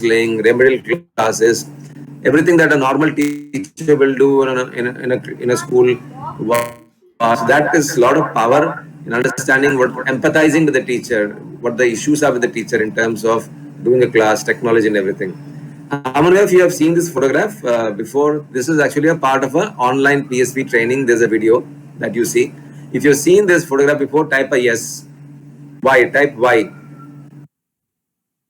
counseling, remedial classes, everything that a normal teacher will do in a school. That is a lot of power in understanding what, empathizing with the teacher, what the issues are with the teacher in terms of doing a class, technology, and everything. How many of you have seen this photograph before? This is actually a part of an online PSP training. There's a video that you see. If you've seen this photograph before, type a yes. Why? Type Y.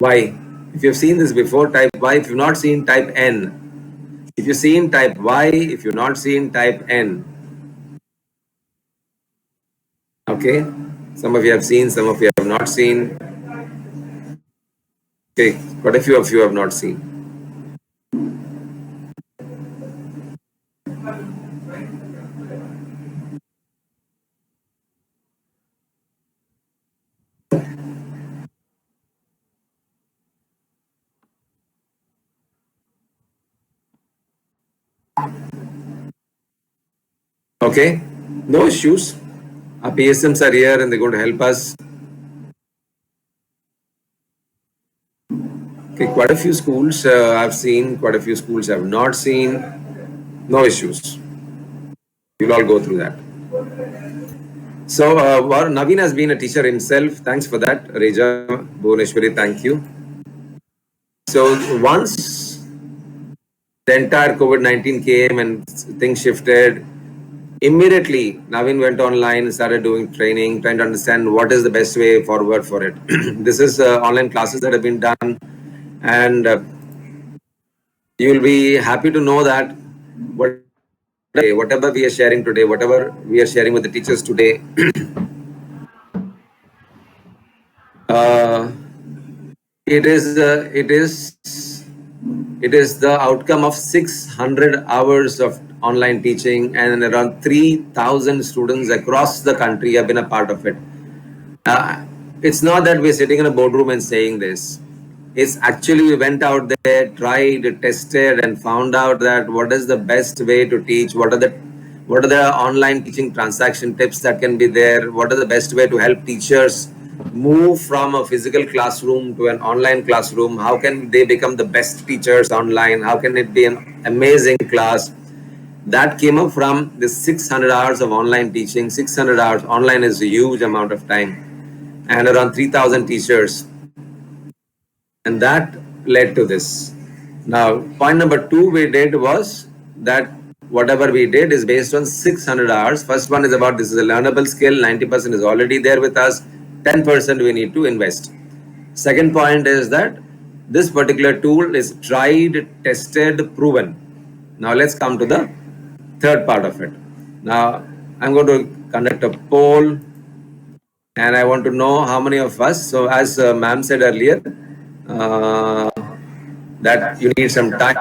Y. If you've seen this before, type Y. If you've not seen, type N. If you've seen, type Y. If you've not seen, type N. Okay. Some of you have seen, some of you have not seen. Okay. Quite a few of you have not seen. Okay. No issues. Our PSMs are here and they're going to help us. Okay, quite a few schools I've seen, quite a few schools I've not seen. No issues. We'll all go through that. So, Naveen has been a teacher himself. Thanks for that, Reja, Bhuvaneshwari, thank you. So, once the entire COVID-19 came and things shifted, immediately Naveen went online, started doing training, trying to understand what is the best way forward for it. This is online classes that have been done, and you will be happy to know that whatever we are sharing today, whatever we are sharing with the teachers today, uh, it is the outcome of 600 hours of online teaching, and around 3,000 students across the country have been a part of it. It's not that we're sitting in a boardroom and saying this. It's actually we went out there, tried, tested, and found out that what is the best way to teach. What are the online teaching transaction tips that can be there? What are the best way to help teachers move from a physical classroom to an online classroom? How can they become the best teachers online? How can it be an amazing class? That came up from the 600 hours of online teaching. 600 hours online is a huge amount of time, and around 3,000 teachers, and that led to this. Now, point number two we did was that whatever we did is based on 600 hours. First one is about this is a learnable skill, 90% is already there with us, 10% we need to invest. Second point is that this particular tool is tried, tested, proven. Now let's come to the third part of it. Now I'm going to conduct a poll, and I want to know how many of us. So as ma'am said earlier, uh, that you need some time.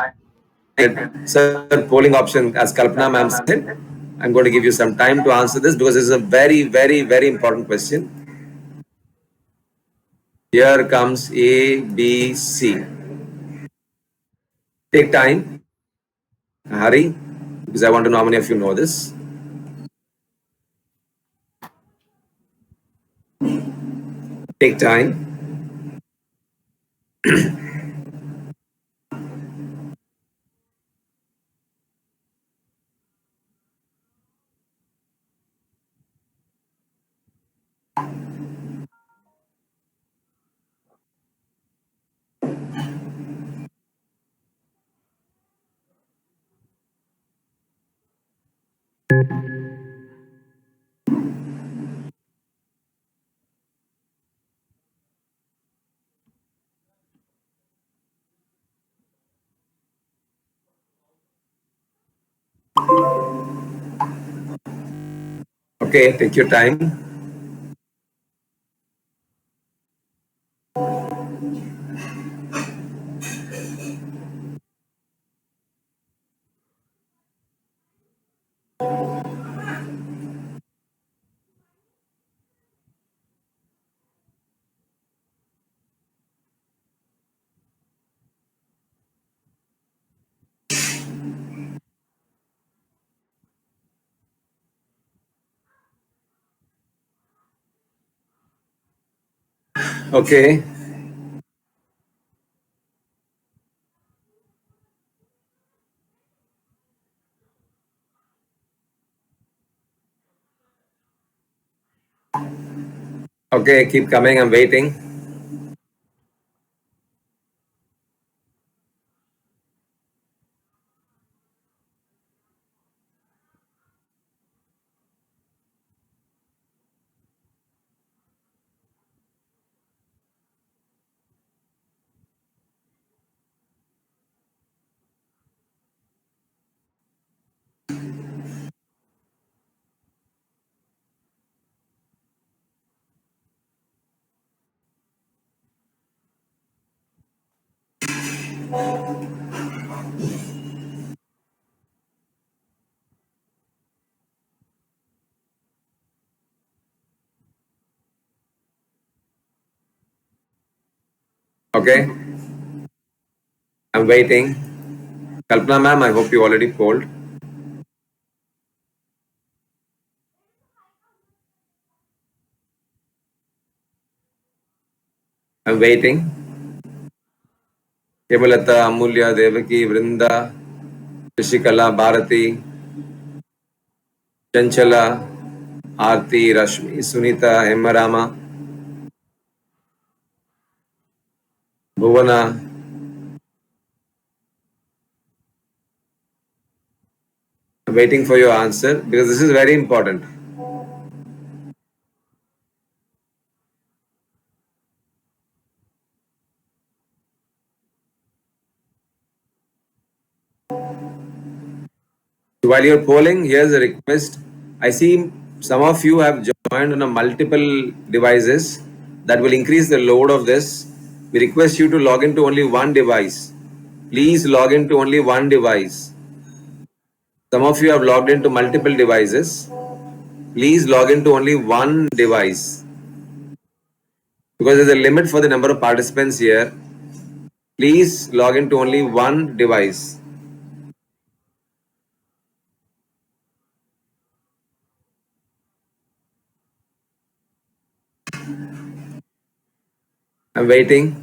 Certain polling option, as Kalpana ma'am said, I'm going to give you some time to answer this because this is a very, very, very important question. Here comes A, B, C. Take time, hurry, because I want to know how many of you know this. Take time. Okay, take your time. Okay. Okay, keep coming. I'm waiting. Okay, I'm waiting. Kalpana ma'am, I hope you already polled. I'm waiting. Kevalata, Amulya, Devaki, Vrinda, Shishikala, Bharati, Chanchala, Aarti, Rashmi, Sunita, Hemmarama, Bhuvana. I'm waiting for your answer because this is very important. So while you're polling, here's a request. I see some of you have joined on a multiple devices. That will increase the load of this. We request you to log into only one device. Please log into only one device. Some of you have logged into multiple devices. Please log into only one device because there's a limit for the number of participants here. Please log into only one device. I'm waiting.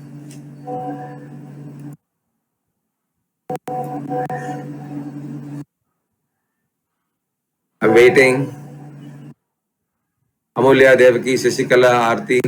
I'm waiting. Amulya, Devaki, Shashikala, Aarti.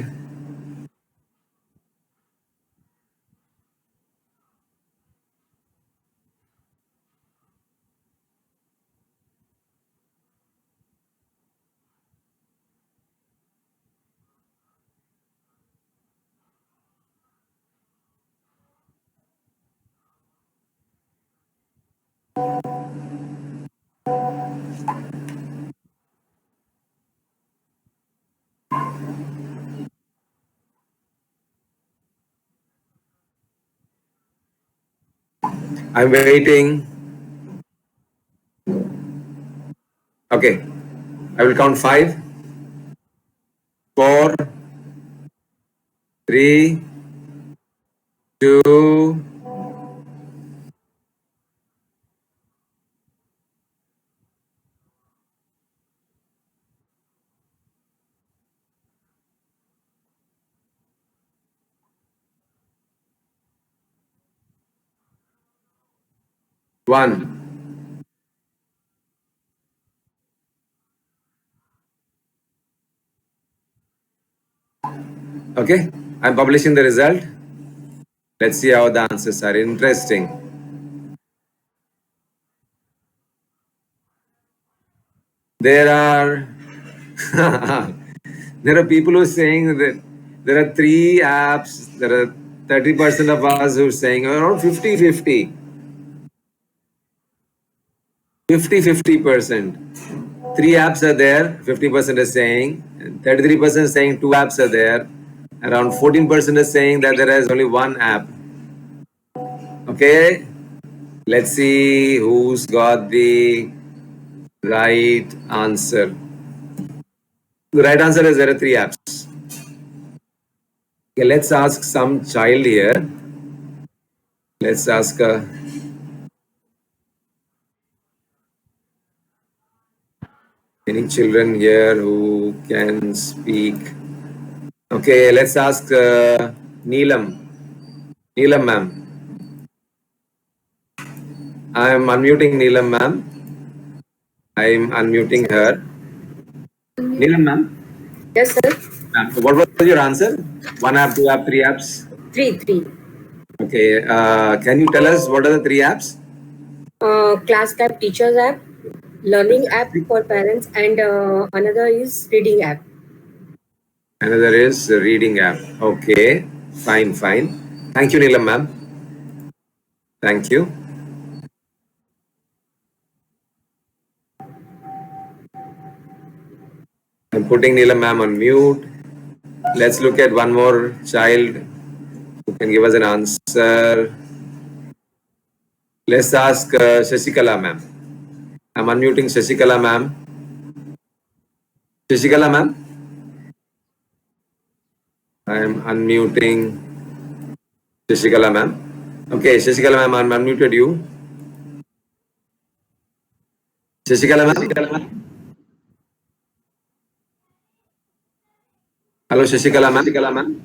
I'm waiting. Okay. I will count 5, 4, 3, 2, 1. Okay. I'm publishing the result. Let's see how the answers are. Interesting. There are there are people who are saying that there are 3 apps. There are 30% of us who are saying around 50-50. 50-50%. 3 apps are there, 50% is saying, 33% is saying 2 apps are there, around 14% is saying that there is only one app. Okay, let's see who's got the right answer. The right answer is there are 3 apps. Okay, let's ask some child here. Let's ask any children here who can speak. Okay, let's ask Neelam. Neelam ma'am. I'm unmuting Neelam ma'am. I'm unmuting her. Neelam ma'am. Yes, sir. What was your answer? One app, two app, three apps? Three. Okay. Can you tell us what are the three apps? Class Tab Teachers app, Learning app for parents, and another is Reading app. Another is reading app. Okay. Fine. Thank you, Neelam ma'am. Thank you. I'm putting Neelam ma'am on mute. Let's look at one more child who can give us an answer. Let's ask Shashikala ma'am. I'm unmuting Shashikala ma'am. Shashikala ma'am? I'm unmuting Shashikala ma'am. Okay, Shashikala ma'am, I'm unmuted you. Shashikala ma'am? Hello, Shashikala ma'am.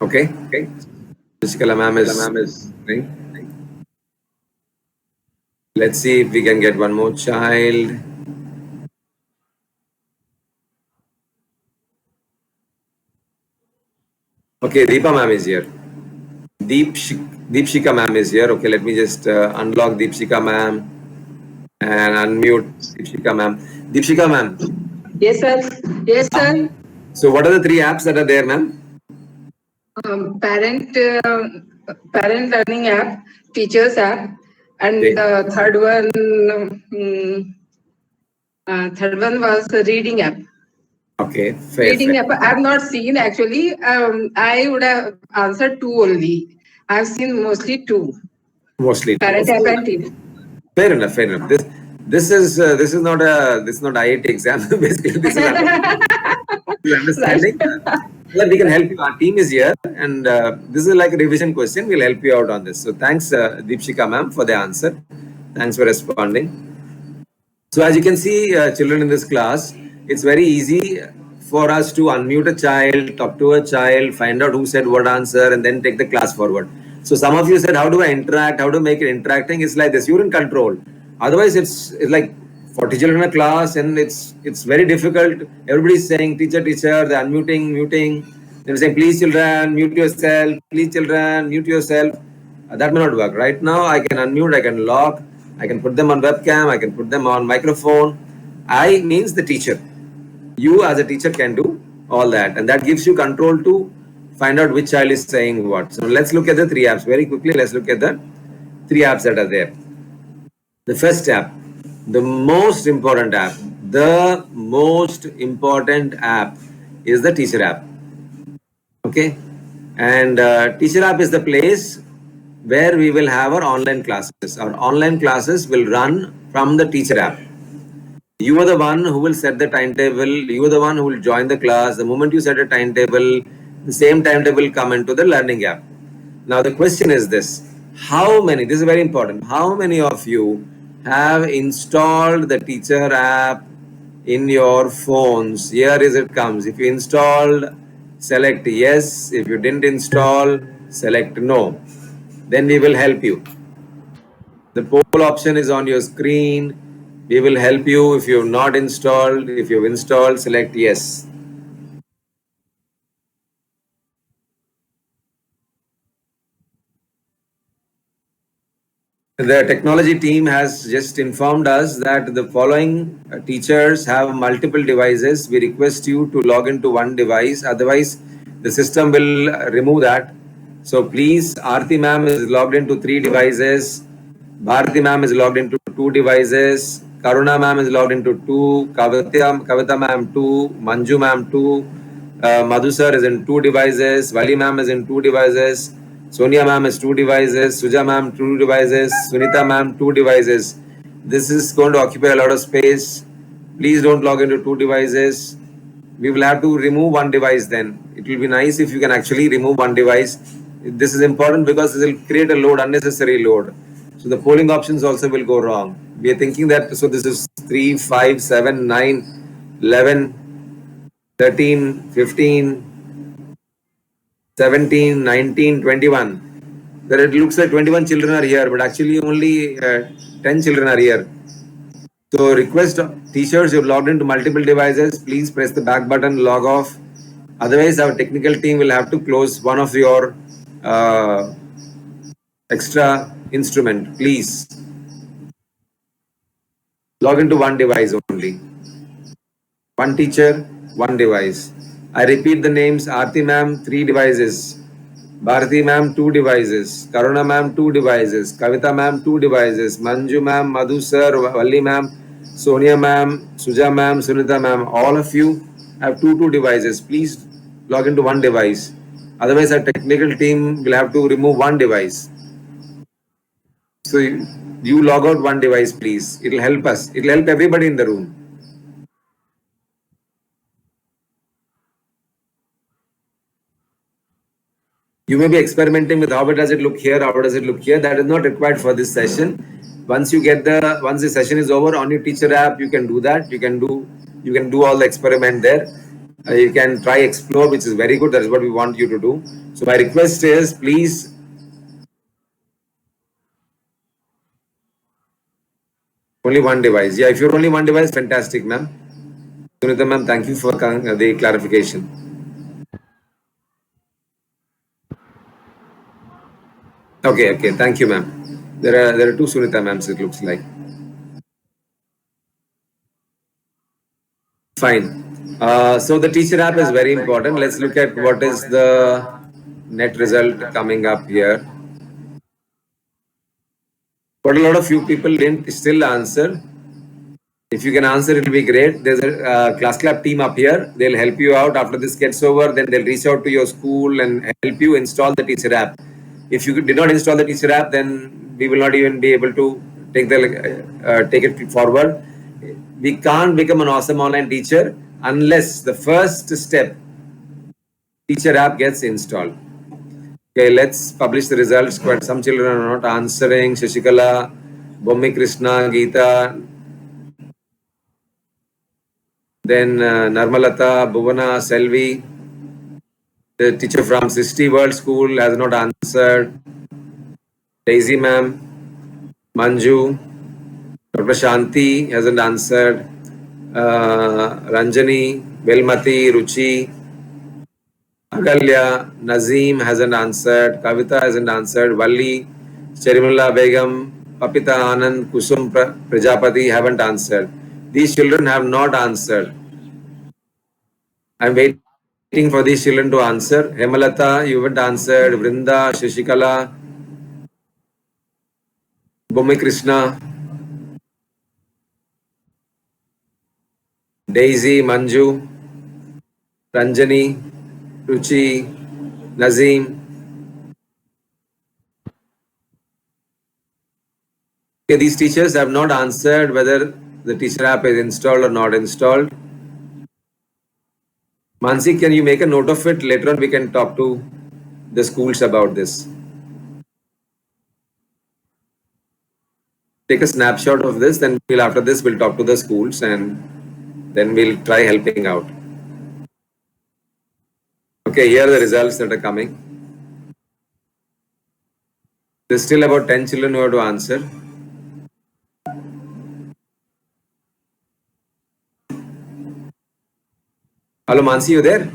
Okay. Shashikala ma'am is. Let's see if we can get one more child. Okay, Deepa ma'am is here. Deepshika ma'am is here. Okay, let me just unlock Deepshika ma'am and unmute Deepshika ma'am. Deepshika ma'am. Yes, sir. So, what are the three apps that are there, ma'am? Parent learning app, teachers app, and the third one was the reading app. Okay, fair. Reading app, I have not seen actually. I would have answered two only. I have seen mostly two. Mostly. Parent app and teacher. Fair enough. This is not IIT exam. Basically, this is understanding. Well, we can help you. Our team is here, and this is like a revision question. We'll help you out on this. So thanks, Deepshika ma'am, for the answer. Thanks for responding. So as you can see, children in this class, it's very easy for us to unmute a child, talk to a child, find out who said what answer, and then take the class forward. So some of you said, how do I interact? How to make it interacting? It's like this. You're in control. Otherwise, it's like 40 children in a class, and it's very difficult. Everybody's saying, teacher, they're unmuting, muting. They're saying, please children, mute yourself. Please children, mute yourself. That may not work. Right now, I can unmute, I can lock, I can put them on webcam, I can put them on microphone. I means the teacher. You as a teacher can do all that, and that gives you control to find out which child is saying what. So let's look at the three apps very quickly. Let's look at the three apps that are there. The first app, the most important app is the teacher app. Okay, and teacher app is the place where we will have our online classes. Our online classes will run from the teacher app. You are the one who will set the timetable. You are the one who will join the class. The moment you set a timetable, the same timetable will come into the learning app. Now the question is this: this is very important. How many of you have installed the teacher app in your phones? Here is it comes. If you installed, select yes. If you didn't install, select no. Then we will help you. The poll option is on your screen. We will help you if you have not installed. If you've installed, select yes. The technology team has just informed us that the following teachers have multiple devices. We request you to log into one device. Otherwise, the system will remove that. So please, Aarti ma'am is logged into 3 devices. Bharati ma'am is logged into 2 devices. Karuna ma'am is logged into 2. Kavita ma'am 2. Manju ma'am 2. Madhu sir is in 2 devices. Vali ma'am is in 2 devices. Sonia ma'am is 2 devices. Suja ma'am 2 devices. Sunita ma'am 2 devices. This is going to occupy a lot of space. Please don't log into 2 devices. We will have to remove one device then. It will be nice if you can actually remove one device. This is important because it will create a load, unnecessary load. So the polling options also will go wrong. We are thinking that, so this is 3, 5, 7, 9, 11, 13, 15, 17, 19, 21. There it looks like 21 children are here, but actually only 10 children are here. So request Teachers, you've logged into multiple devices. Please press the back button, log off. Otherwise, our technical team will have to close one of your extra instrument. Please log into one device only. One teacher, one device. I repeat the names: Aarti ma'am, 3 devices. Bharati ma'am, 2 devices. Karuna ma'am, 2 devices. Kavita ma'am, 2 devices. Manju ma'am, Madhu sir, Valli ma'am, Sonia ma'am, Suja ma'am, Sunita ma'am. All of you have 2 devices. Please log into one device. Otherwise, our technical team will have to remove one device. So you log out one device, please. It will help us. It will help everybody in the room. You may be experimenting with how does it look here, how does it look here. That is not required for this session. Once the session is over, on your teacher app, you can do that. You can do all the experiment there. You can try explore, which is very good. That is what we want you to do. So my request is, please only one device. Yeah, if you're only one device, fantastic, ma'am. Sunita ma'am, thank you for the clarification. Okay, thank you, ma'am. There are 2 Sunita ma'ams, it looks like. Fine. So the teacher app is very important. Let's look at what is the net result coming up here. But a lot of few people didn't still answer. If you can answer, it will be great. There's a Class Club team up here. They'll help you out. After this gets over, then they'll reach out to your school and help you install the teacher app. If you did not install the teacher app, then we will not even be able to take it forward. We can't become an awesome online teacher unless the first step, teacher app, gets installed. Okay, let's publish the results. Quite some children are not answering. Shashikala, Bommi Krishna, Geeta, then Narmalata, Bhuvana, Selvi. The teacher from Sisti World School has not answered. Daisy ma'am, Manju, Dr. Shanti hasn't answered. Ranjani, Velmati, Ruchi, Agalya, Nazim hasn't answered. Kavita hasn't answered. Valli, Cherimullah Begum, Papita Anand, Kusum Prajapati haven't answered. These children have not answered. I'm waiting for these children to answer. Hemalata, you haven't answered. Vrinda, Shashikala, Bhumi Krishna, Daisy, Manju, Ranjani, Ruchi, Nazim. Okay, these teachers have not answered whether the teacher app is installed or not installed. Mansi, can you make a note of it? Later on, we can talk to the schools about this. Take a snapshot of this, then after this, we'll talk to the schools and then we'll try helping out. Okay, here are the results that are coming. There's still about 10 children who have to answer. Hello, Mansi, you there?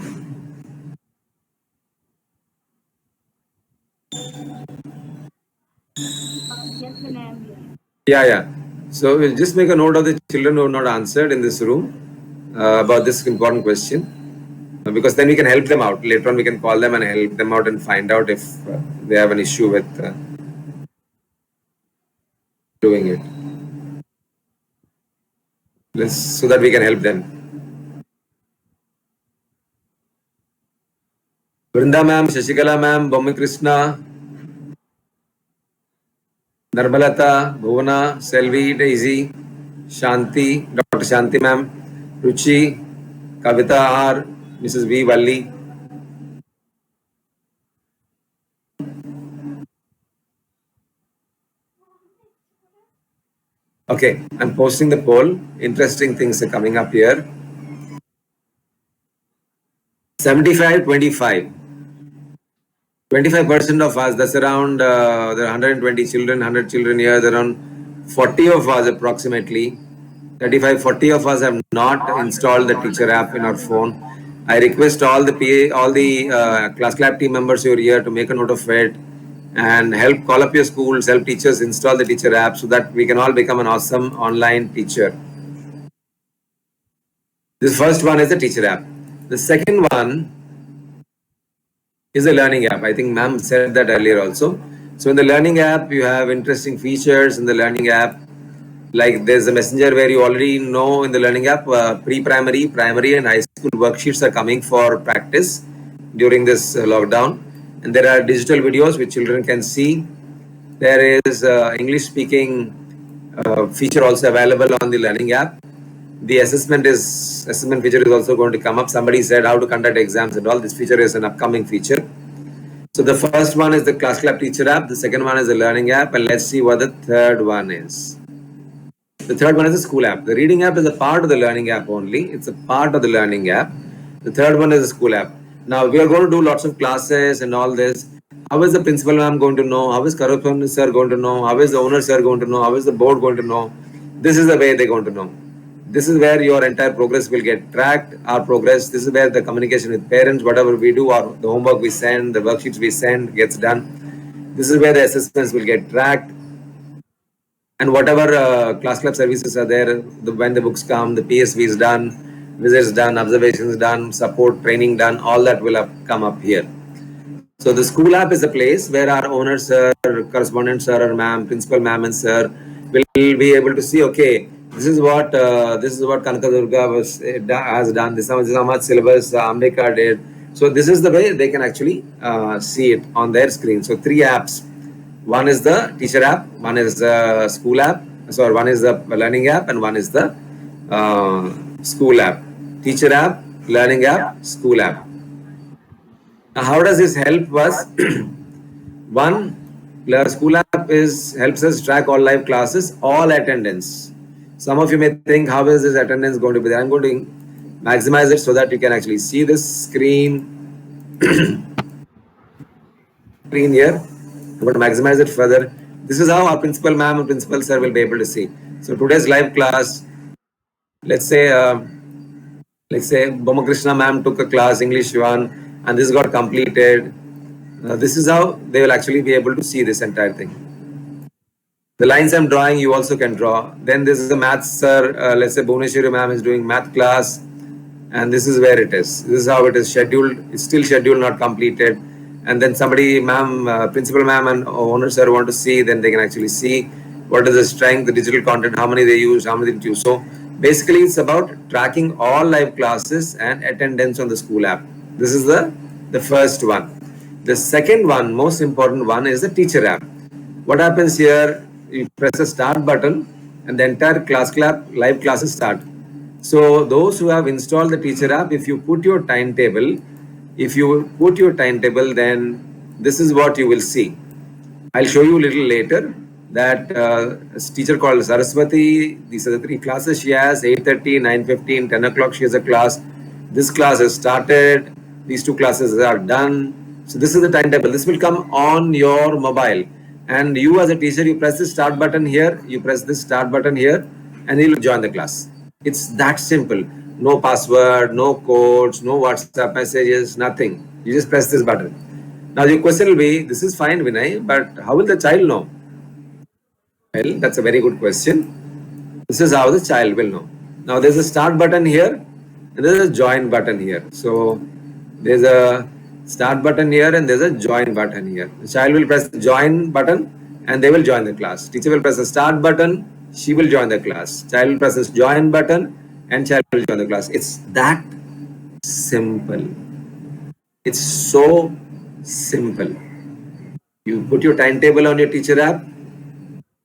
Yeah. So we'll just make a note of the children who have not answered in this room about this important question, because then we can help them out. Later on, we can call them and help them out and find out if they have an issue with doing it. So that we can help them. Vrinda ma'am, Shashikala ma'am, Bommi Krishna, Narmalata, Bhuvana, Selvi, Daisy, Shanti, Dr. Shanti ma'am, Ruchi, Kavita R, Mrs. V. Valli. Okay, I'm posting the poll. Interesting things are coming up here. 75-25. 25% of us, that's around, there are 120 children, 100 children here, around 40 of us approximately 35, 40 of us have not installed the teacher app in our phone. I request all the PA, all the ClassClap team members who are here to make a note of it and help call up your schools, help teachers install the teacher app so that we can all become an awesome online teacher. This first one is the teacher app. The second one is the learning app. I think ma'am said that earlier also. So in the learning app, you have interesting features in the learning app. Like there's a messenger where you already know in the learning app, pre-primary, primary and high school worksheets are coming for practice during this lockdown. And there are digital videos which children can see. There is English speaking feature also available on the learning app. The assessment feature is also going to come up. Somebody said how to conduct exams and all. This feature is an upcoming feature. So the first one is the ClassClap teacher app. The second one is the learning app. And let's see what the third one is. The third one is the school app. The reading app is a part of the learning app only. It's a part of the learning app. The third one is the school app. Now we are going to do lots of classes and all this. How is the principal ma'am going to know? How is correspondent sir going to know? How is the owner sir going to know? How is the board going to know? This is the way they're going to know. This is where your entire progress will get tracked, our progress. This is where the communication with parents, whatever we do, or the homework we send, the worksheets we send gets done. This is where the assessments will get tracked. And whatever ClassClap services are there, when the books come, the PSV is done, visits done, observations done, support, training done, all that will come up here. So the school app is a place where our owner sir, correspondent sir or ma'am, principal ma'am and sir will be able to see, okay, this is what Kanaka Durga has done. This is how much syllabus Ambika did. So this is the way they can actually see it on their screen. So three apps. One is the teacher app, one is the school app, sorry, one is the learning app, and one is the school app. Teacher app, learning app, school app. Now, how does this help us? One, school app helps us track all live classes, all attendance. Some of you may think, how is this attendance going to be there? I'm going to maximize it so that you can actually see this screen. Screen here. I'm going to maximize it further. This is how our principal ma'am and principal sir will be able to see. So today's live class, let's say Boma Krishna ma'am took a class, English 1, and this got completed. This is how they will actually be able to see this entire thing. The lines I'm drawing, you also can draw. Then this is a math sir, let's say Bhuvneshwari ma'am is doing math class, and this is where it is. This is how it is scheduled. It's still scheduled, not completed. And then somebody, ma'am, principal ma'am and owner sir want to see, then they can actually see what is the strength, the digital content, how many they use, how many they didn't use. So basically it's about tracking all live classes and attendance on the school app. This is the first one. The second one, most important one, is the teacher app. What happens here, you press the start button and the entire ClassClap live classes start. So those who have installed the teacher app, if you put your timetable, then this is what you will see. I'll show you a little later that a teacher called Saraswati, these are the three classes she has, 8:30, 9:15, 10 o'clock she has a class. This class has started, these two classes are done. So this is the timetable. This will come on your mobile. And you as a teacher, you press the start button here, you press this start button here, and you'll join the class. It's that simple. No password, no codes, no WhatsApp messages, nothing. You just press this button. Now your question will be, this is fine, Vinay, but how will the child know? Well, that's a very good question. This is how the child will know. Now there's a start button here, and there's a join button here. So there's a start button here, and there's a join button here. The child will press the join button, and they will join the class. Teacher will press the start button, she will join the class. Child will press this join button, and child will join the class. It's that simple. It's so simple. You put your timetable on your teacher app,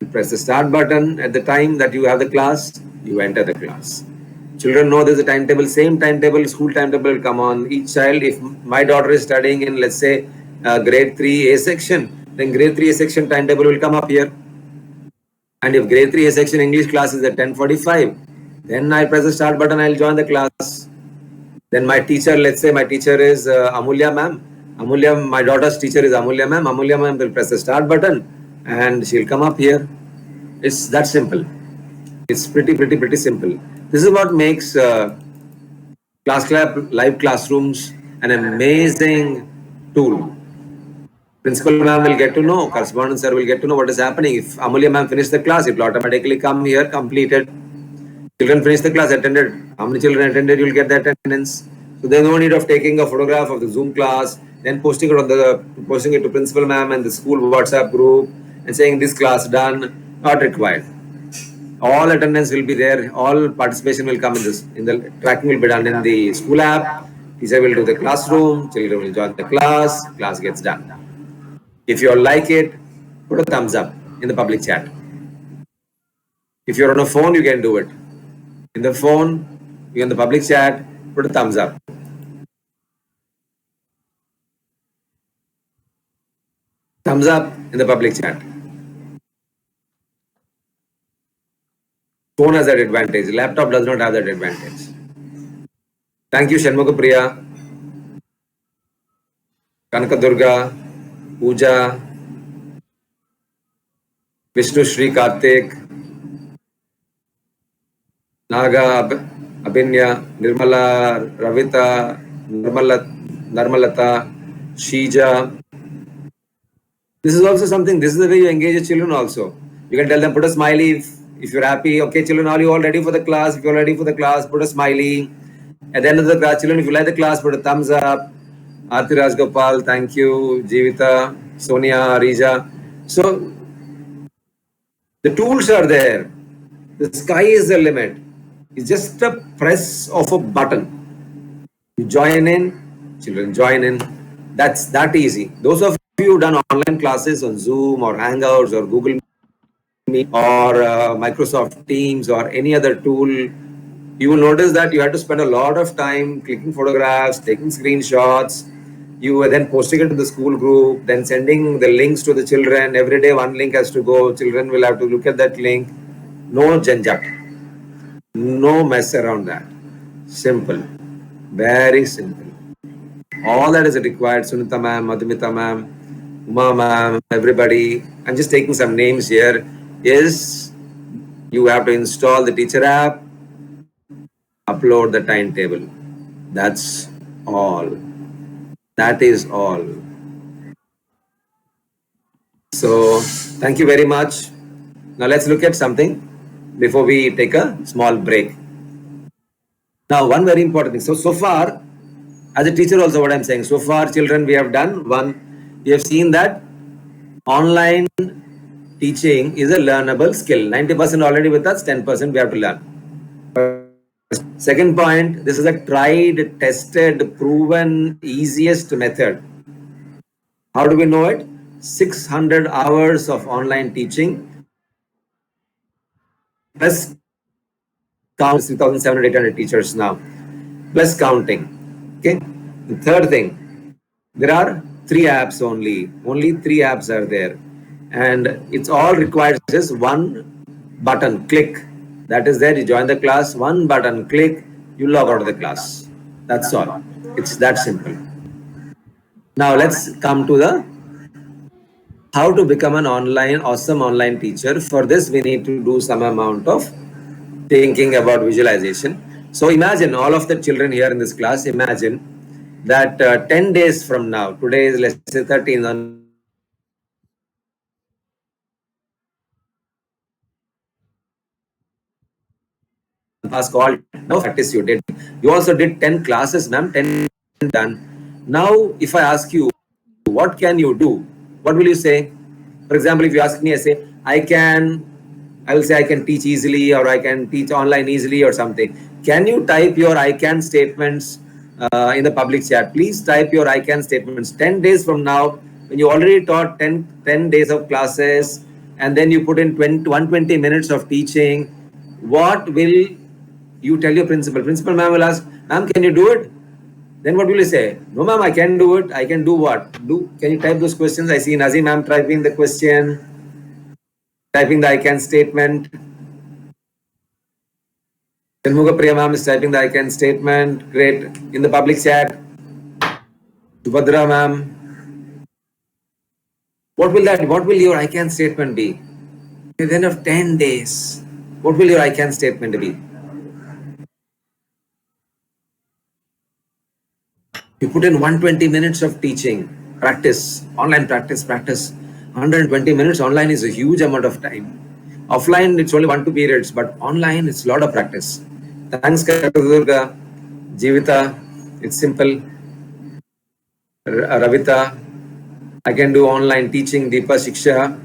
you press the start button at the time that you have the class, you enter the class. Children know there's a timetable, same timetable, school timetable will come on. Each child, if my daughter is studying in, let's say, grade 3A section, then grade 3A section timetable will come up here. And if grade 3A section English class is at 10:45, then I press the start button, I'll join the class. Then my teacher, let's say my teacher is Amulya ma'am. My daughter's teacher is Amulya ma'am. Amulya ma'am will press the start button and she'll come up here. It's that simple. It's pretty simple. This is what makes ClassLab live classrooms an amazing tool. Principal ma'am will get to know, correspondent sir will get to know what is happening. If Amulya ma'am finished the class, it will automatically come here, completed. Children finish the class, attended. How many children attended, you'll get the attendance. So there's no need of taking a photograph of the Zoom class, then posting it to principal ma'am and the school WhatsApp group and saying this class done. Not required. All attendance will be there. All participation will come in this. In the tracking will be done in the school app. Teacher will do the classroom. Children will join the class. Class gets done. If you all like it, put a thumbs up in the public chat. If you're on a phone, you can do it. In the phone, you're in the public chat, put a thumbs up. Thumbs up in the public chat. Phone has that advantage. Laptop does not have that advantage. Thank you, Shanmugha Priya, Kanaka Durga, Pooja, Vishnu Shri Karthik, Naga, Abhinya, Nirmala, Ravita, Narmalata, Shija. This is also something, this is the way you engage your children also. You can tell them, put a smiley if you're happy. Okay, children, are you all ready for the class? If you're ready for the class, put a smiley. At the end of the class, children, if you like the class, put a thumbs up. Aarti Rajgopal, thank you. Jeevita, Sonia, Rija. So, the tools are there. The sky is the limit. It's just a press of a button. You join in, children join in. That's that easy. Those of you who've done online classes on Zoom or Hangouts or Google Meet or Microsoft Teams or any other tool, you will notice that you have to spend a lot of time clicking photographs, taking screenshots. You are then posting it to the school group, then sending the links to the children. Every day one link has to go. Children will have to look at that link. No janjat. No mess around that. Simple. Very simple. All that is required. Sunita ma'am, Madhumita ma'am, Uma ma'am, everybody. I'm just taking some names here. Is you have to install the teacher app, upload the timetable. That's all. That is all. So thank you very much. Now let's look at something before we take a small break. Now, one very important thing. So far, as a teacher also what I'm saying, so far children we have done one, we have seen that online teaching is a learnable skill. 90% already with us, 10% we have to learn. Second point, this is a tried, tested, proven, easiest method. How do we know it? 600 hours of online teaching plus count 3,700, 800 teachers now, plus counting. Okay. The third thing, there are 3 apps only 3 apps are there, and it's all requires just one button click. That is there, you join the class, one button click, you log out of the class. That's all. It's that simple. Now let's come to the how to become an awesome online teacher. For this, we need to do some amount of thinking about visualization. So imagine all of the children here in this class, imagine that 10 days from now, today is let's say 13th, on past call, now practice you did. You also did 10 classes, ma'am, 10 done. Now, if I ask you, what can you do? What will you say? For example, if you ask me, I say, I will say I can teach easily, or I can teach online easily or something. Can you type your I can statements in the public chat? Please type your I can statements. 10 days from now, when you already taught 10 days of classes, and then you put in 120 minutes of teaching, what will you tell your principal? Principal ma'am will ask, ma'am, can you do it? Then what will you say? No, ma'am, I can do it. I can do what? Can you type those questions? I see Nazim ma'am typing the question, typing the I can statement. Shanmugha Priya ma'am is typing the I can statement. Great. In the public chat. Subhadra ma'am. What will your I can statement be? At the end of 10 days. What will your I can statement be? You put in 120 minutes of teaching, practice, online practice. 120 minutes online is a huge amount of time. Offline, it's only 1-2 periods, but online, it's a lot of practice. Thanks, Durga, Jivita. It's simple. Ravita, I can do online teaching. Deepa Shiksha.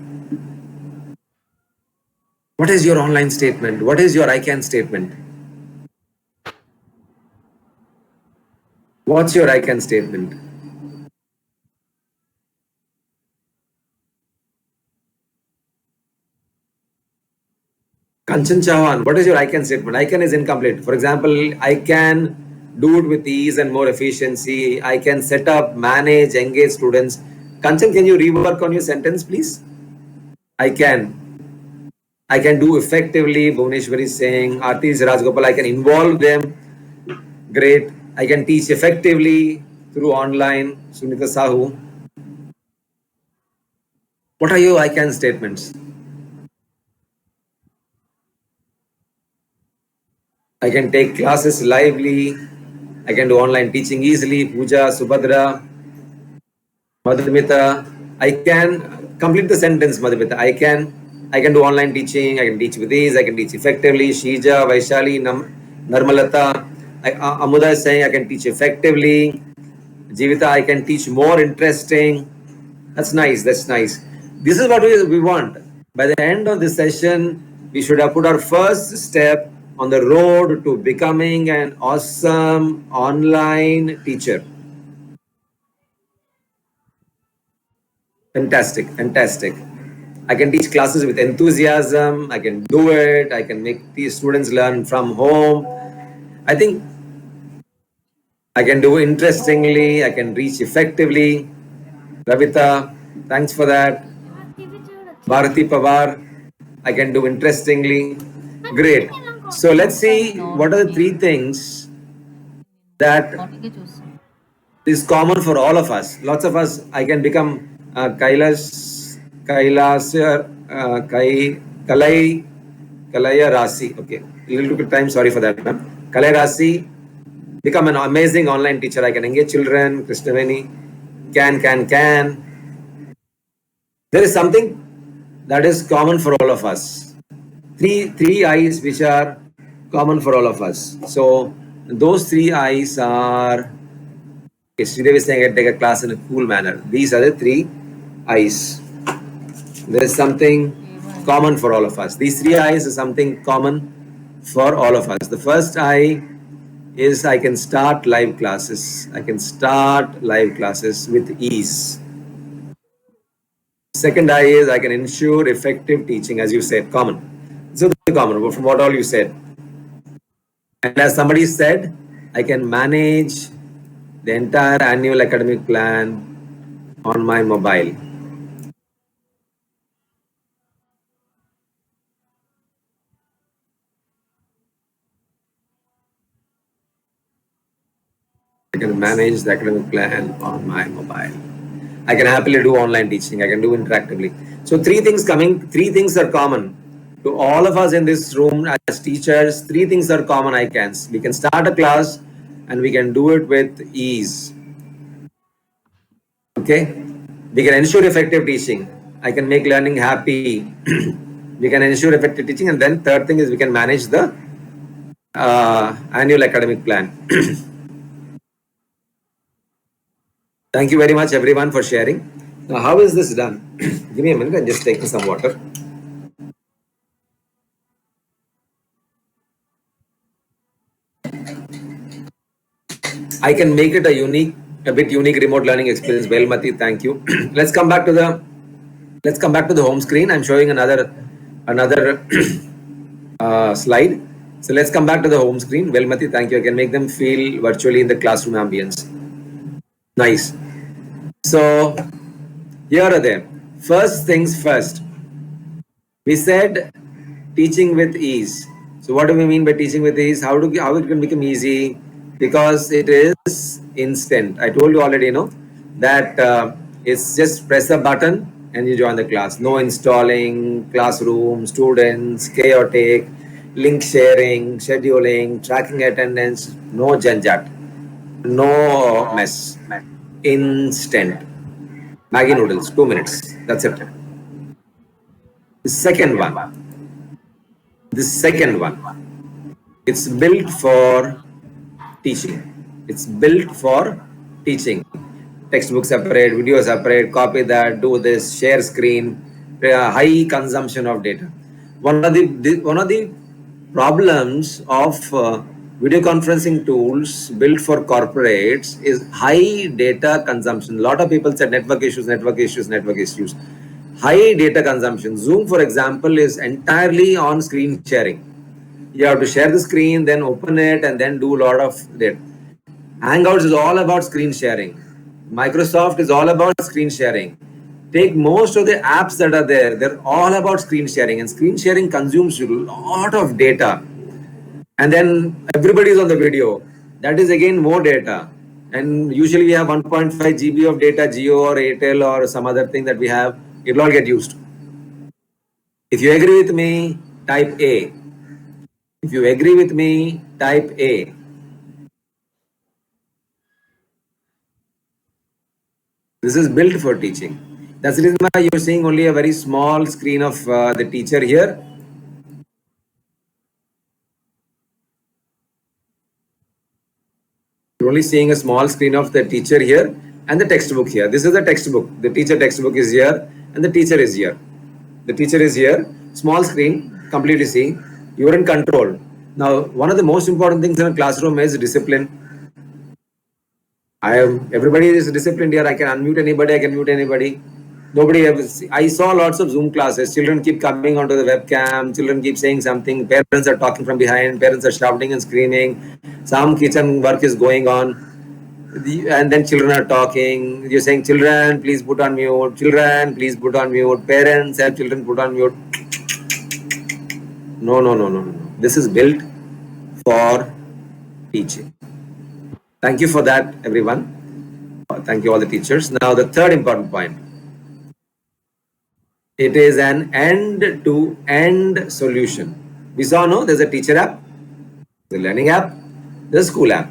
What is your online statement? What is your I can statement? What's your I can statement? Kanchan Chauhan, what is your I can statement? I can is incomplete. For example, I can do it with ease and more efficiency. I can set up, manage, engage students. Kanchan, can you rework on your sentence, please? I can. I can do effectively. Bhuvneshwari is saying. Aarti is Rajgopal, I can involve them. Great. I can teach effectively through online. Sunita Sahu. What are your I can statements? I can take classes lively. I can do online teaching easily. Pooja, Subhadra, Madhumita. I can complete the sentence, Madhumita. I can do online teaching. I can teach with ease. I can teach effectively. Shija, Vaishali, Narmalata. Amuda is saying I can teach effectively. Jivita, I can teach more interesting. That's nice. That's nice. This is what we want. By the end of this session, we should have put our first step on the road to becoming an awesome online teacher. Fantastic, fantastic. I can teach classes with enthusiasm. I can do it. I can make these students learn from home. I think I can do interestingly. I can reach effectively. Ravita, thanks for that. Bharati Pawar, I can do interestingly. Great. So let's see what are the 3 things that is common for all of us. Lots of us, I can become Kalaya Rasi. Okay, a little bit of time, sorry for that, ma'am. Kalaya Rasi, become an amazing online teacher. I can engage children. Krishnaveni, can. There is something that is common for all of us. Three I's which are common for all of us. So those 3 I's are, okay, Sridevi is saying I take a class in a cool manner. These are the 3 I's. There is something common for all of us. These 3 I's is something common for all of us. The first I is I can start live classes. I can start live classes with ease. Second I is I can ensure effective teaching, as you said, common. So the common from what all you said. And as somebody said, I can manage the entire annual academic plan on my mobile. I can manage the academic plan on my mobile. I can happily do online teaching. I can do interactively. So 3 things are common to all of us in this room as teachers. 3 things are common I can. We can start a class and we can do it with ease. Okay? We can ensure effective teaching. I can make learning happy. We can ensure effective teaching. And then third thing is we can manage the annual academic plan. Thank you very much everyone for sharing. Now, how is this done? Give me a minute and just take some water. I can make it a bit unique remote learning experience. Well, Mati, thank you. Let's come back to the home screen. I'm showing another slide. So let's come back to the home screen. Well, Mati, thank you. I can make them feel virtually in the classroom ambience. Nice. So here are them. First things first. We said teaching with ease. So what do we mean by teaching with ease? How it can become easy? Because it is instant. I told you already, that it's just press a button and you join the class. No installing, classroom, students, chaotic. link sharing, scheduling, tracking attendance, no janjat, no mess. Instant. Maggi noodles, 2 minutes. That's it. The second one, it's built for teaching. It's built for teaching. Textbook separate, video separate, copy that, do this, share screen, high consumption of data. One of the problems of video conferencing tools built for corporates is high data consumption. A lot of people said network issues. High data consumption. Zoom, for example, is entirely on screen sharing. You have to share the screen, then open it, and then do a lot of that. Hangouts is all about screen sharing. Microsoft is all about screen sharing. Take most of the apps that are there, they're all about screen sharing, and screen sharing consumes a lot of data. And then everybody is on the video. That is again more data. And usually we have 1.5 GB of data, Jio or Airtel or some other thing that we have. It will all get used. If you agree with me, type A. If you agree with me, type A. This is built for teaching. That's the reason why you're seeing only a very small screen of the teacher here. You're only seeing a small screen of the teacher here and the textbook here. This is the textbook. The teacher textbook is here and the teacher is here. The teacher is here. Small screen, completely see. You're in control. Now, one of the most important things in a classroom is discipline. Everybody is disciplined here. I can unmute anybody. I can mute anybody. Nobody ever. I saw lots of Zoom classes. Children keep coming onto the webcam. Children keep saying something. Parents are talking from behind. Parents are shouting and screaming. Some kitchen work is going on. And then children are talking. You're saying, children, please put on mute. Children, please put on mute. Parents have children put on mute. No. This is built for teaching. Thank you for that, everyone. Thank you, all the teachers. Now, the third important point. It is an end-to-end solution. We saw, no? There's a teacher app, the learning app, the school app.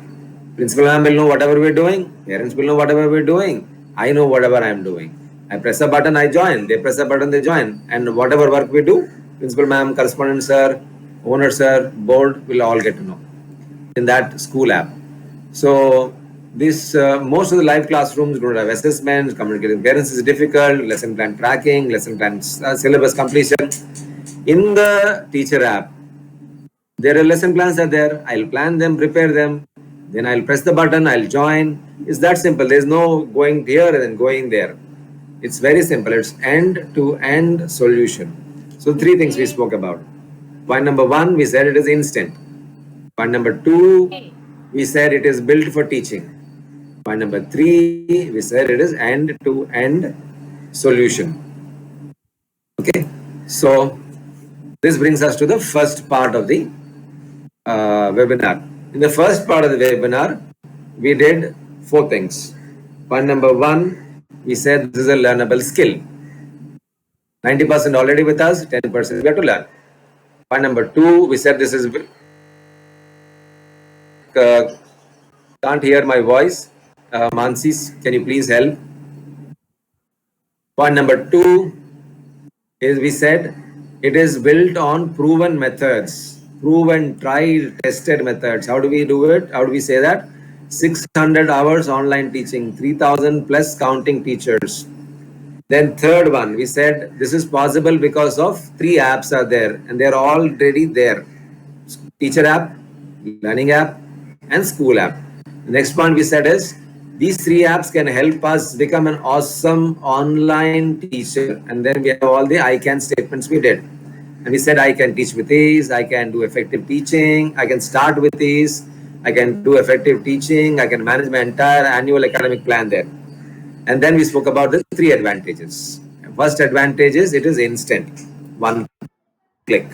Principal ma'am will know whatever we're doing. Parents will know whatever we're doing. I know whatever I'm doing. I press a button, I join. They press a button, they join. And whatever work we do, principal ma'am, correspondent sir, owner sir, board will all get to know in that school app. So this most of the live classrooms don't have assessments. Communicating with parents is difficult. Lesson plan tracking, lesson plan syllabus completion. In the teacher app, there are lesson plans are there. I'll plan them, prepare them. Then I'll press the button. I'll join. It's that simple. There's no going here and then going there. It's very simple. It's end-to-end solution. So 3 things we spoke about. Point number 1, we said it is instant. Point number 2, we said it is built for teaching. Point number 3, we said it is end-to-end solution. Okay, so this brings us to the first part of the webinar. In the first part of the webinar, we did 4 things. Point number 1, we said this is a learnable skill. 90% already with us, 10% we have to learn. Point number 2, we said this is can't hear my voice. Mansi, can you please help? Point number 2 is we said it is built on proven methods, proven, tried, tested methods. How do we do it? How do we say that? 600 hours online teaching, 3,000 plus counting teachers. Then third one, we said this is possible because of 3 apps are there and they're already there. Teacher app, learning app, and school app. The next point we said is these 3 apps can help us become an awesome online teacher. And then we have all the I can statements we did. And we said I can teach with ease, I can do effective teaching, I can start with ease, I can do effective teaching, I can manage my entire annual academic plan there. And then we spoke about the 3 advantages. First advantage is it is instant, 1 click.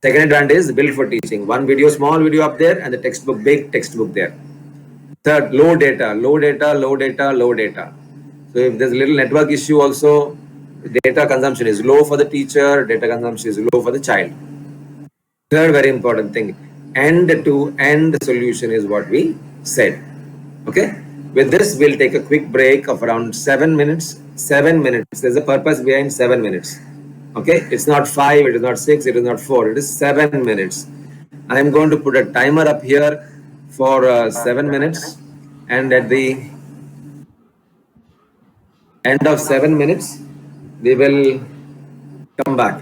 Second advantage is built for teaching. 1 video, small video up there and the textbook, big textbook there. Third, low data. So if there's a little network issue also, data consumption is low for the teacher, data consumption is low for the child. Third very important thing, end-to-end solution is what we said. Okay. With this, we'll take a quick break of around 7 minutes. 7 minutes. There's a purpose behind 7 minutes. Okay. It's not 5, it is not 6, it is not 4, it is 7 minutes. I'm going to put a timer up here for 7 minutes, and at the end of 7 minutes, we will come back.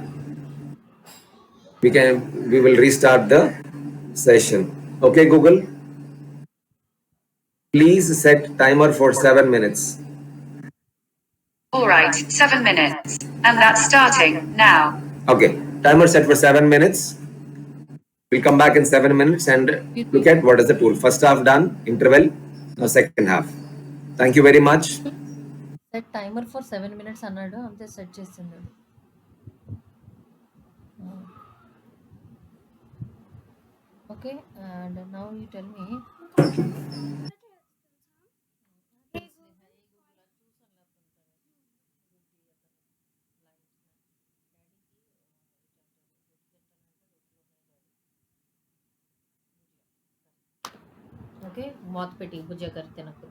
We will restart the session. Okay, Google, please set timer for 7 minutes. All right, 7 minutes. And that's starting now. Okay, timer set for 7 minutes. We'll come back in 7 minutes and look at what is the tool. First half done, interval, now second half. Thank you very much. Set timer for 7 minutes అన్నాడు, అంతే set చేసిండు. Okay, and now you tell me. Okay, మూత పెట్టి భుజ కర్తే నాకు